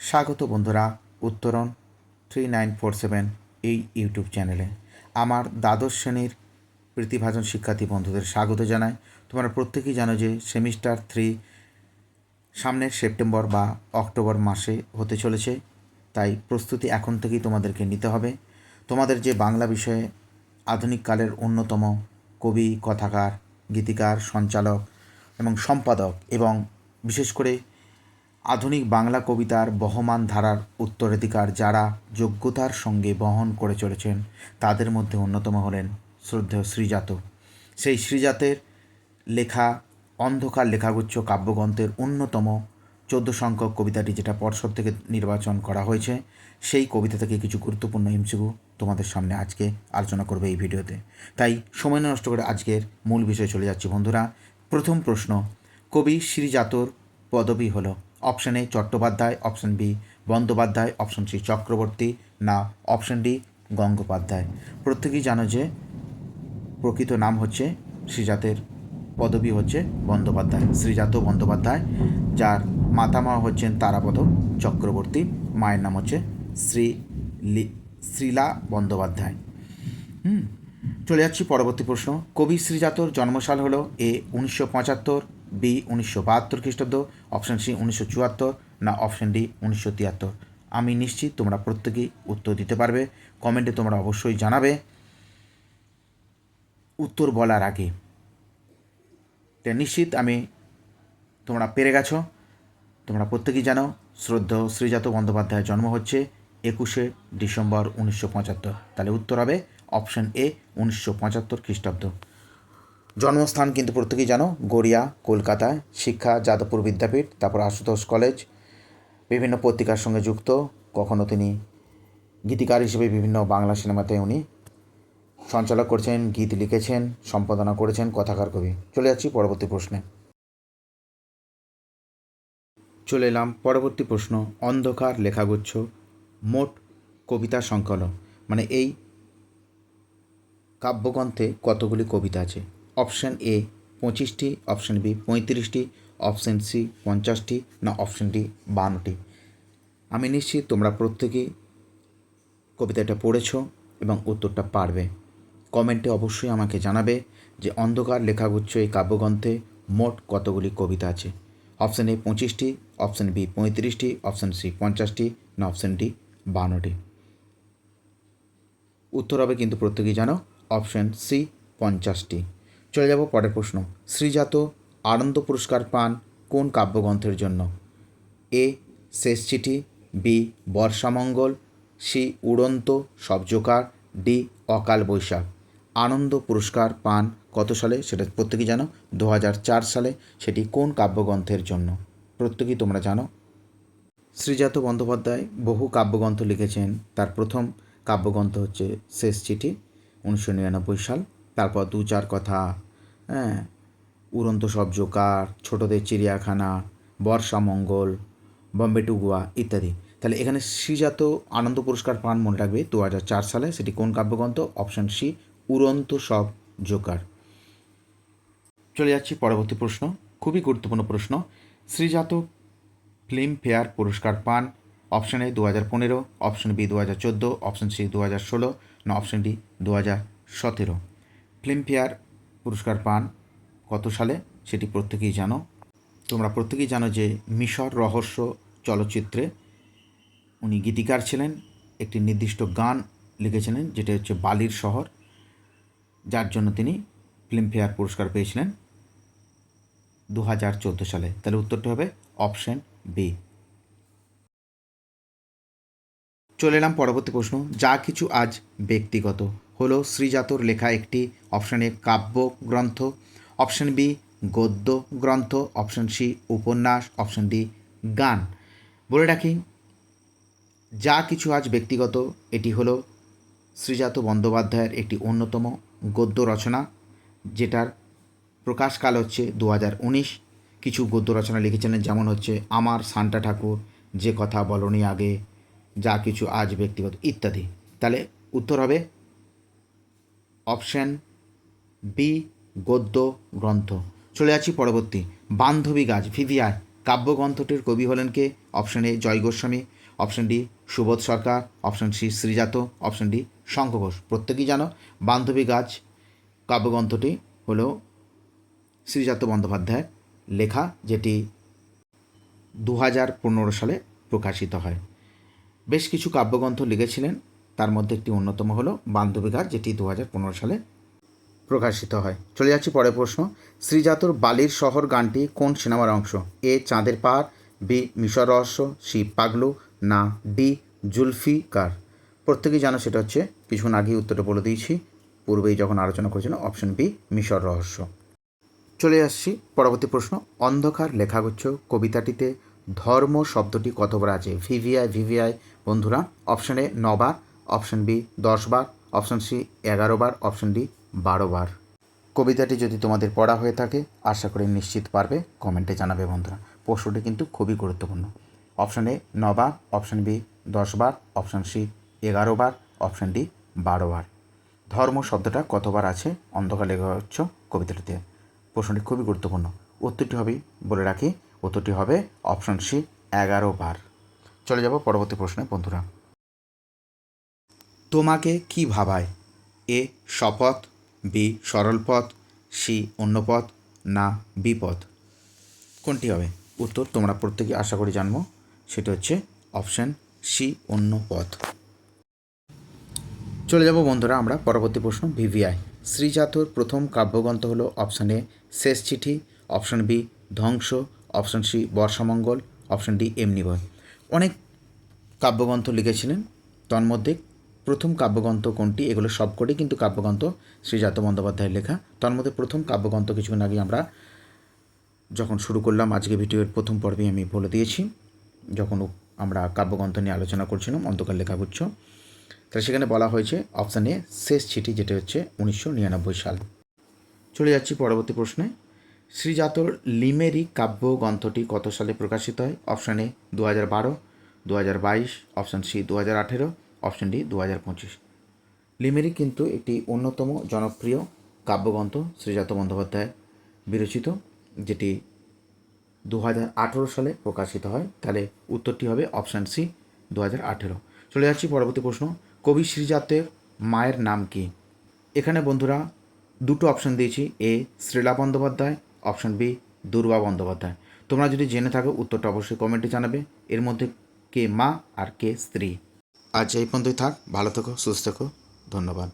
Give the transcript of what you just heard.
স্বাগত বন্ধুরা উত্তরণ 3947 এই ইউটিউব চ্যানেলে। আমার দ্বাদশ শ্রেণীর প্রীতিভাজন শিক্ষার্থী বন্ধুদের স্বাগত জানাই। তোমরা প্রত্যেকেই জানো যে সেমিস্টার 3 সামনের সেপ্টেম্বর বা অক্টোবর মাসে হতে চলেছে, তাই প্রস্তুতি এখন থেকেই তোমাদেরকে নিতে হবে। তোমাদের যে বাংলা বিষয়ে আধুনিক কালের অন্যতম কবি, কথাকার, গীতিকার, সঞ্চালক এবং সম্পাদক এবং বিশেষ করে আধুনিক বাংলা কবিতার বহমান ধারার উত্তরাধিকার যারা যোগ্যতার সঙ্গে বহন করে চলেছেন, তাদের মধ্যে অন্যতম হলেন শ্রদ্ধেয় শ্রীজাত। সেই শ্রীজাতের লেখা অন্ধকার লেখাগুচ্ছ কাব্যগ্রন্থের অন্যতম 14 সংখ্যক কবিতাটি, যেটা পর্ষদ থেকে নির্বাচন করা হয়েছে, সেই কবিতা থেকে কিছু গুরুত্বপূর্ণ এমসিকিউ তোমাদের সামনে আজকে আলোচনা করবে এই ভিডিওতে। তাই সময় নষ্ট করে আজকের মূল বিষয়ে চলে যাচ্ছি বন্ধুরা। প্রথম প্রশ্ন, কবি শ্রীজাতর পদবী হলো option A Chattopadhyay, option B Bandyopadhyay, option C Chakraborty, না অপশন ডি গঙ্গোপাধ্যায়। প্রত্যেকেই জানো যে প্রকৃত নাম হচ্ছে শ্রীজাতের পদবী হচ্ছে বন্দ্যোপাধ্যায়, শ্রীজাত বন্দ্যোপাধ্যায়, যার মাতামহ হচ্ছেন তারাপদ চক্রবর্তী, মায়ের নাম হচ্ছে শ্রীলা বন্দ্যোপাধ্যায়। চলে যাচ্ছি পরবর্তী প্রশ্ন। কবি শ্রীজাতর জন্মসাল হলো এ 1975, বি 1972 খ্রিস্টাব্দ, অপশন সি 1974, না অপশন ডি 1973। আমি নিশ্চিত তোমরা প্রত্যেকেই উত্তর দিতে পারবে। কমেন্টে তোমরা অবশ্যই জানাবে উত্তর বলার আগে। নিশ্চিত তোমরা পেরে গেছো। তোমরা প্রত্যেকেই জানো শ্রদ্ধেয় শ্রীজাত বন্দ্যোপাধ্যায়ের জন্ম হচ্ছে 21শে ডিসেম্বর 1975। তাহলে উত্তর হবে অপশন এ 1975 খ্রিস্টাব্দ। জন্মস্থান কিন্তু প্রত্যেকেই জানো গড়িয়া, কলকাতায়। শিক্ষা যাদবপুর বিদ্যাপীঠ, তারপর আশুতোষ কলেজ। বিভিন্ন পত্রিকার সঙ্গে যুক্ত। কখনো তিনি গীতিকার হিসেবে বিভিন্ন বাংলা সিনেমাতে উনি সঞ্চালক করেছেন, গীত লিখেছেন, সম্পাদনা করেছেন, কথাকার কবি। চলে যাচ্ছি পরবর্তী প্রশ্নে। চলে এলাম পরবর্তী প্রশ্ন। অন্ধকার লেখাগুচ্ছ মোট কবিতা সংকলন, মানে এই কাব্যগ্রন্থে কতগুলি কবিতা আছে? অপশান এ 25টি, অপশান বি 35টি, অপশান সি 50টি, না অপশান ডি 52টি। আমি নিশ্চিত তোমরা প্রত্যেকেই কবিতাটা পড়েছ এবং উত্তরটা পারবে। কমেন্টে অবশ্যই আমাকে জানাবে যে অন্ধকার লেখাগুচ্ছ এই কাব্যগ্রন্থে মোট কতগুলি কবিতা আছে। অপশান এ 25টি, অপশান বি 35টি, অপশান সি 50টি, না অপশান ডি 52টি। উত্তর হবে কিন্তু প্রত্যেকেই জানো অপশান সি 50টি। চলে যাব পরের প্রশ্ন। শ্রীজাত আনন্দ পুরস্কার পান কোন কাব্যগ্রন্থের জন্য? এ শেষ চিঠি, বি বর্ষামঙ্গল, সি উড়ন্ত সবজোকার, ডি অকাল বৈশাখ। আনন্দ পুরস্কার পান কত সালে সেটা প্রত্যেকেই জানো 2004 সালে। সেটি কোন কাব্যগ্রন্থের জন্য? প্রত্যেকেই তোমরা জানো শ্রীজাত বন্দ্যোপাধ্যায় বহু কাব্যগ্রন্থ লিখেছেন। তার প্রথম কাব্যগ্রন্থ হচ্ছে শেষ চিঠি 1999 সাল, তারপর দু চার কথা, উড়ন্ত সব জোকার, ছোটদের চিড়িয়াখানা, বর্ষামঙ্গল, বম্বে টু গোয়া ইত্যাদি। তাহলে এখানে শ্রীজাত আনন্দ পুরস্কার পান মনে রাখবে 2004 সালে। সেটি কোন কাব্যগ্রন্থ? অপশান সি উড়ন্ত সব জোকার। চলে যাচ্ছি পরবর্তী প্রশ্ন, খুবই গুরুত্বপূর্ণ প্রশ্ন। শ্রীজাত ফিল্মফেয়ার পুরস্কার পান option A 2015, option B 2014, option C 2016, না অপশান ডি 2017। ফিল্মফেয়ার পুরস্কার পান কত সালে সেটি প্রত্যেকেই জানো। তোমরা প্রত্যেকেই জানো যে মিশর রহস্য চলচ্চিত্রে উনি গীতিকার ছিলেন, একটি নির্দিষ্ট গান লিখেছিলেন যেটা হচ্ছে বালির শহর, যার জন্য তিনি ফিল্মফেয়ার পুরস্কার পেয়েছিলেন 2014 সালে। তাহলে উত্তরটি হবে অপশান বি। চলে এলাম পরবর্তী প্রশ্ন। যা কিছু আজ ব্যক্তিগত হলো শ্রীজাতর লেখা একটি অপশান এ কাব্যগ্রন্থ, অপশান বি গদ্য গ্রন্থ, অপশান সি উপন্যাস, অপশান ডি গান। বলে রাখি যা কিছু আজ ব্যক্তিগত এটি হলো শ্রীজাত বন্দ্যোপাধ্যায়ের একটি অন্যতম গদ্য রচনা, যেটার প্রকাশকাল হচ্ছে 2019। কিছু গদ্য রচনা লিখেছিলেন যেমন হচ্ছে আমার সান্টা ঠাকুর, যে কথা বলনি আগে, যা কিছু আজ ব্যক্তিগত ইত্যাদি। তাহলে উত্তর হবে অপশান বি গদ্য গ্রন্থ। চলে যাচ্ছি পরবর্তী। বান্ধবী গাছ ভিভিআই কাব্যগ্রন্থটির কবি হলেন কে? Option A Joy Goswami, option D Subodh Sarkar, option C Srijato, option D Shankha Ghosh. প্রত্যেকেই জানো বান্ধবী গাছ কাব্যগ্রন্থটি হলো শ্রীজাত বন্দ্যোপাধ্যায়ের লেখা, যেটি 2015 সালে প্রকাশিত হয়। বেশ কিছু কাব্যগ্রন্থ লিখেছিলেন, তার মধ্যে একটি অন্যতম হলো বান্ধবী গাছ, যেটি 2015 সালে প্রকাশিত হয়। চলে যাচ্ছি পরের প্রশ্ন। শ্রীজাতর বালির শহর গানটি কোন সিনেমার অংশ? এ চাঁদের পাহাড়, বি মিশর রহস্য, সি পাগলু, না ডি জুলফিকার। প্রত্যেকেই জানো সেটা হচ্ছে, কিছুক্ষণ আগেই উত্তরটা বলে দিয়েছি পূর্বেই যখন আলোচনা করেছিলাম, অপশন বি মিশর রহস্য। চলে আসছি পরবর্তী প্রশ্ন। অন্ধকার লেখাগুচ্ছ কবিতাটিতে ধর্ম শব্দটি কতবার আছে? ভিভিআই বন্ধুরা। অপশন এ 9 বার, অপশন বি 10 বার, অপশন সি 11 বার, অপশন ডি 12 বার। কবিতাটি যদি তোমাদের পড়া হয়ে থাকে আশা করি নিশ্চিত পারবে, কমেন্টে জানাবে বন্ধুরা। প্রশ্নটি কিন্তু খুবই গুরুত্বপূর্ণ। অপশন এ 9 বার, অপশন বি 10 বার, অপশন সি 11 বার, অপশন ডি 12 বার। ধর্ম শব্দটা কতবার আছে অন্ধকার লেখাগুচ্ছ কবিতাটিতে? প্রশ্নটি খুবই গুরুত্বপূর্ণ। উত্তরটি হবে, বলে রাখি, উত্তরটি হবে অপশন সি 11 বার। চলে যাব পরবর্তী প্রশ্নে বন্ধুরা। তোমাকে কি ভাবায়? এ শপথ, বি সরল পথ, সি অন্য পথ, না বিপদ। কোনটি হবে? উত্তর তোমরা প্রত্যেকে আশা করি জানবো, সেটা হচ্ছে অপশন সি অন্য পথ। চলে যাব বন্ধুরা আমরা পরবর্তী প্রশ্ন। ভিভিআই শ্রীজাতর প্রথম কাব্যগ্রন্থ হলো অপশন এ শেষ চিঠি, অপশন বি ধ্বংস, অপশন সি বর্ষামঙ্গল, অপশন ডি এমনি বই। অনেক কাব্যগ্রন্থ লিখেছিলেন, তন্মধ্যে প্রথম কাব্যগ্রন্থ কোনটি? এগুলো সবকটি কিন্তু কাব্যগ্রন্থ শ্রীজাত বন্দ্যোপাধ্যায়ের লেখা। তন্মধ্যে প্রথম কাব্যগ্রন্থ কিছুক্ষণ আগে আমরা যখন শুরু করলাম আজকে ভিডিওর প্রথম পর্বে আমি বলে দিয়েছি, যখন আমরা কাব্যগ্রন্থ নিয়ে আলোচনা করছিলাম অন্ধকার লেখাগুচ্ছ, তাহলে সেখানে বলা হয়েছে অপশান এ শেষ চিঠি, যেটা হচ্ছে 1999 সাল। চলে যাচ্ছি পরবর্তী প্রশ্নে। শ্রীজাতর লিমেরিক কাব্যগ্রন্থটি কত সালে প্রকাশিত হয়? Option A 2012, 2022, option C 2018, option D 2025। Limerick কিন্তু একটি অন্যতম জনপ্রিয় কাব্যগ্রন্থ শ্রীজাত বন্দ্যোপাধ্যায় বিরচিত, যেটি 2018 সালে প্রকাশিত হয়। তাহলে উত্তরটি হবে অপশান সি 2018। চলে যাচ্ছি পরবর্তী প্রশ্ন। কবি শ্রীজাতের মায়ের নাম কি? এখানে বন্ধুরা দুটো অপশান দিয়েছি, এ শ্রীলা বন্দ্যোপাধ্যায়, অপশান বি দুর্বা বন্দ্যোপাধ্যায়। তোমরা যদি জেনে থাকো উত্তরটা অবশ্যই কমেন্টে জানাবে, এর মধ্যে কে মা আর কে স্ত্রী। আজ এই পর্যন্তই থাক, ভালো থেকো, সুস্থ থেকো, ধন্যবাদ।